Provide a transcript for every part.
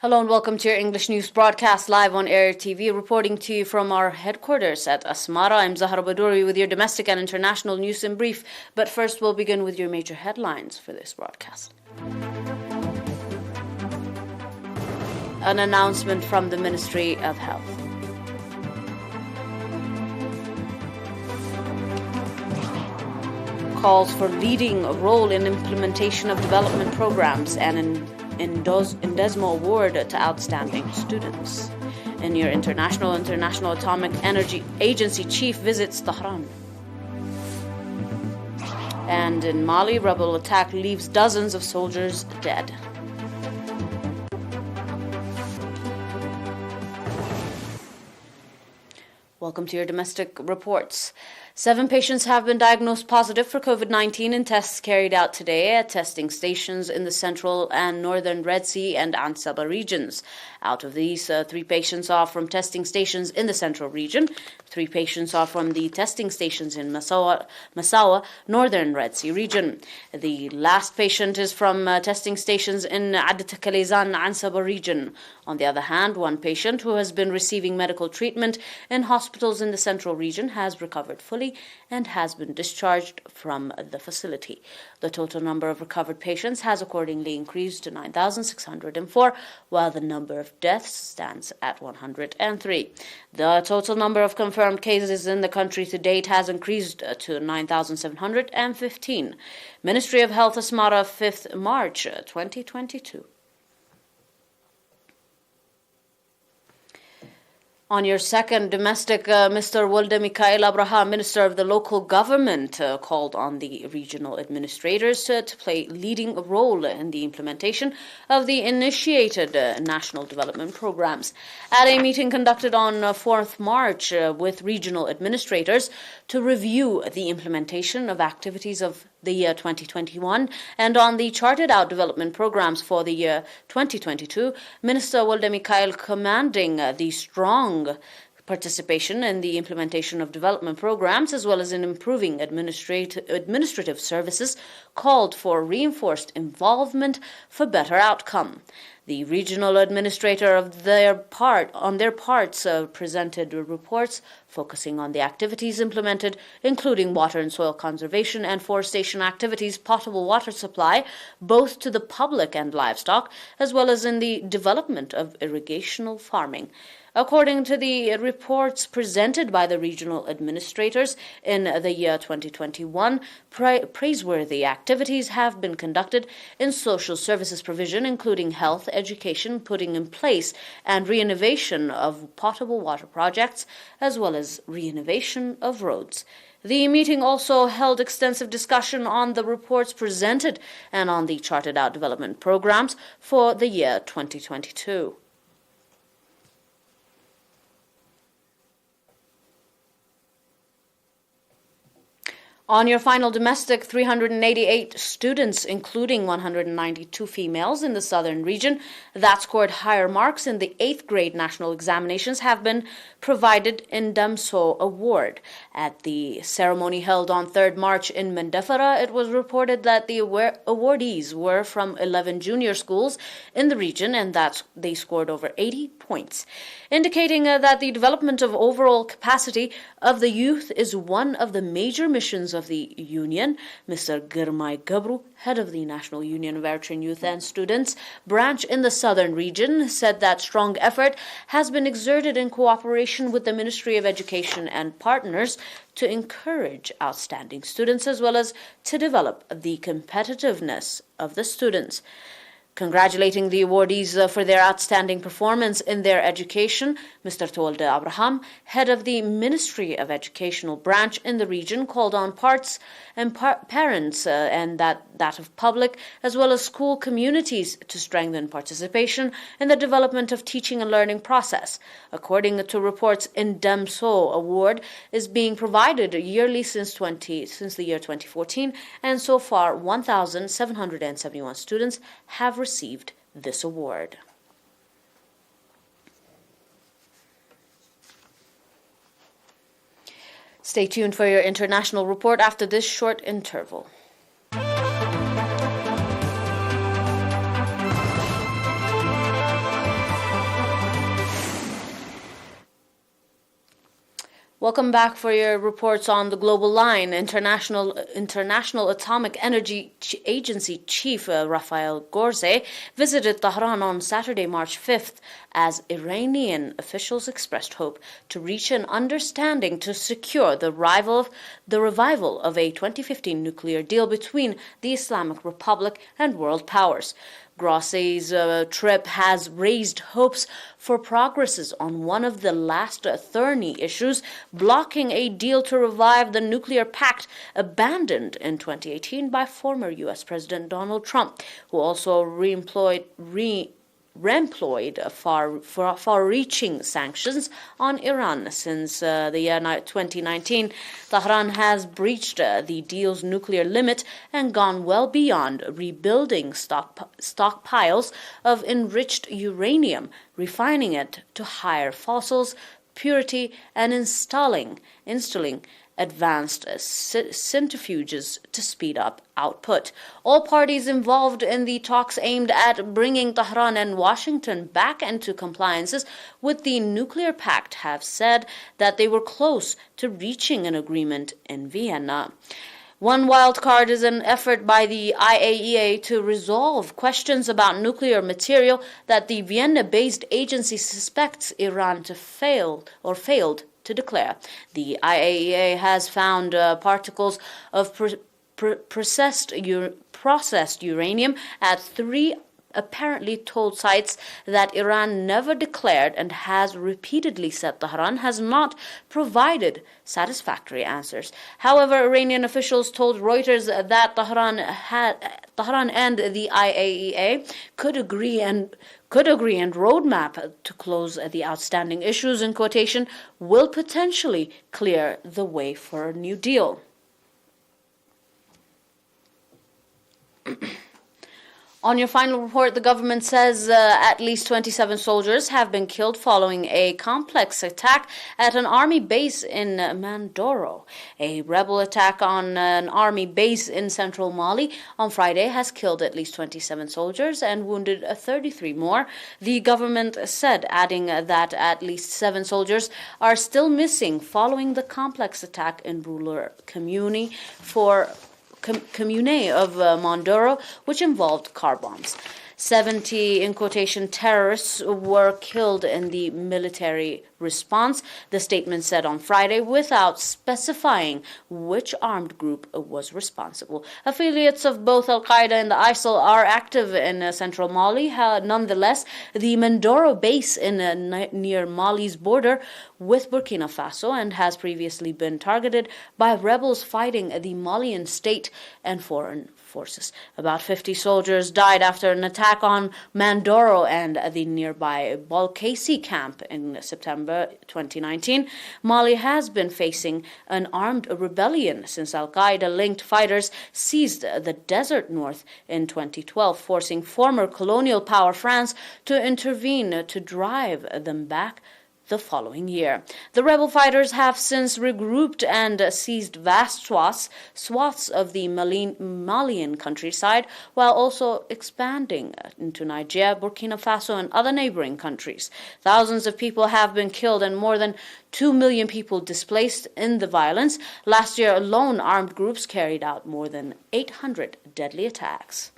Hello and welcome to your English news broadcast live on ERi-TV, reporting to you from our headquarters at Asmara. I'm Zahra Badouri with your domestic and international news in brief. But first, we'll begin with your major headlines for this broadcast. An announcement from the Ministry of Health. Calls for leading a role in implementation of development programs and Indesmo Award to outstanding students. In your International Atomic Energy Agency chief visits Tehran. And in Mali, rebel attack leaves dozens of soldiers dead. Welcome to your domestic reports. 7 patients have been diagnosed positive for COVID-19 in tests carried out today at testing stations in the central and northern Red Sea and Ansaba regions. Out of these, 3 patients are from testing stations in the central region. 3 patients are from the testing stations in Massawa, northern Red Sea region. The last patient is from testing stations in Adat-Kalizan, Ansaba region. On the other hand, 1 patient who has been receiving medical treatment in hospitals in the central region has recovered fully and has been discharged from the facility. The total number of recovered patients has accordingly increased to 9,604, while the number of deaths stands at 103. The total number of confirmed cases in the country to date has increased to 9,715. Ministry of Health, Asmara, 5th March 2022. On your second domestic, Mr. Wolde Mikhail Abraham, Minister of the Local Government, called on the regional administrators to play leading role in the implementation of the initiated national development programs. At a meeting conducted on 4th March with regional administrators to review the implementation of activities of the year 2021 and on the charted out development programs for the year 2022, Minister Wolde Mikhail, commanding the strong participation in the implementation of development programs as well as in improving administrative services, called for reinforced involvement for better outcome. The regional administrator on their parts presented reports focusing on the activities implemented, including water and soil conservation and forestation activities, potable water supply, both to the public and livestock, as well as in the development of irrigational farming. According to the reports presented by the regional administrators in the year 2021, praiseworthy activities have been conducted in social services provision, including health, education, putting in place and renovation of potable water projects, as well as renovation of roads. The meeting also held extensive discussion on the reports presented and on the charted out development programs for the year 2022. On your final domestic, 388 students, including 192 females in the southern region, that scored higher marks in the 8th grade national examinations have been provided Indemso Award. At the ceremony held on 3rd March in Mendefara, it was reported that the awardees were from 11 junior schools in the region and that they scored over 80 points, indicating that the development of overall capacity of the youth is one of the major missions of the Union. Mr. Girmay Gabru, head of the National Union of Eritrean Youth and Students branch in the southern region, said that strong effort has been exerted in cooperation with the Ministry of Education and partners to encourage outstanding students as well as to develop the competitiveness of the students. Congratulating the awardees for their outstanding performance in their education, Mr. Tolde Abraham, head of the Ministry of Educational branch in the region, called on parents and that of public as well as school communities to strengthen participation in the development of teaching and learning process. According to reports, Indemso Award is being provided yearly since the year 2014, and so far 1,771 students have received this award. Stay tuned for your international report after this short interval. Welcome back for your reports on the global line. International Atomic Energy Agency Chief Rafael Grossi visited Tehran on Saturday, March 5th, as Iranian officials expressed hope to reach an understanding to secure the revival of a 2015 nuclear deal between the Islamic Republic and world powers. Grossi's trip has raised hopes for progresses on one of the last thorny issues, blocking a deal to revive the nuclear pact abandoned in 2018 by former U.S. President Donald Trump, who also reemployed far-reaching sanctions on Iran. Since the year 2019, Tehran has breached the deal's nuclear limit and gone well beyond rebuilding stockpiles of enriched uranium, refining it to higher fossils purity, and installing advanced centrifuges to speed up output. All parties involved in the talks aimed at bringing Tehran and Washington back into compliances with the nuclear pact have said that they were close to reaching an agreement in Vienna. One wild card is an effort by the IAEA to resolve questions about nuclear material that the Vienna-based agency suspects Iran to failed to declare. The IAEA has found particles of processed uranium at 3 apparently told sites that Iran never declared and has repeatedly said Tehran has not provided satisfactory answers. However, Iranian officials told Reuters that Tehran and the IAEA could agree and roadmap to close the outstanding issues in quotation will potentially clear the way for a new deal. On your final report, the government says at least 27 soldiers have been killed following a complex attack at an army base in Mandoro. A rebel attack on an army base in central Mali on Friday has killed at least 27 soldiers and wounded 33 more. The government said, adding that at least 7 soldiers are still missing following the complex attack in rural commune of Mandoro, which involved car bombs. 70, in quotation, terrorists were killed in the military response, the statement said on Friday, without specifying which armed group was responsible. Affiliates of both Al-Qaeda and the ISIL are active in central Mali. Nonetheless, the Mandoro base near Mali's border with Burkina Faso and has previously been targeted by rebels fighting the Malian state and foreign forces. About 50 soldiers died after an attack on Mandoro and the nearby Balkasi camp in September 2019. Mali has been facing an armed rebellion since Al-Qaeda-linked fighters seized the desert north in 2012, forcing former colonial power France to intervene to drive them back the following year. The rebel fighters have since regrouped and seized vast swaths of the Malian countryside, while also expanding into Niger, Burkina Faso, and other neighboring countries. Thousands of people have been killed and more than 2 million people displaced in the violence. Last year alone, armed groups carried out more than 800 deadly attacks.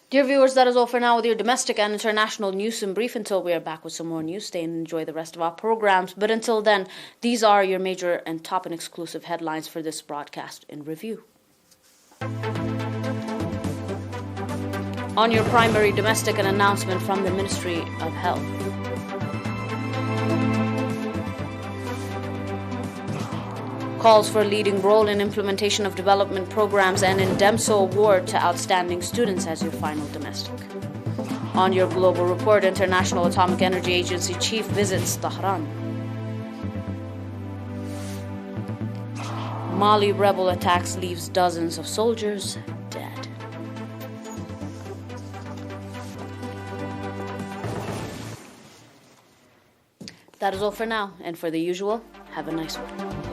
Dear viewers, that is all for now with your domestic and international news in brief. Until we are back with some more news, stay and enjoy the rest of our programs. But until then, these are your major and top and exclusive headlines for this broadcast in review. On your primary domestic, an announcement from the Ministry of Health. Calls for a leading role in implementation of development programs and in DEMSO award to outstanding students as your final domestic. On your global report, International Atomic Energy Agency chief visits Tehran. Mali rebel attacks leaves dozens of soldiers dead. That is all for now, and for the usual, have a nice one.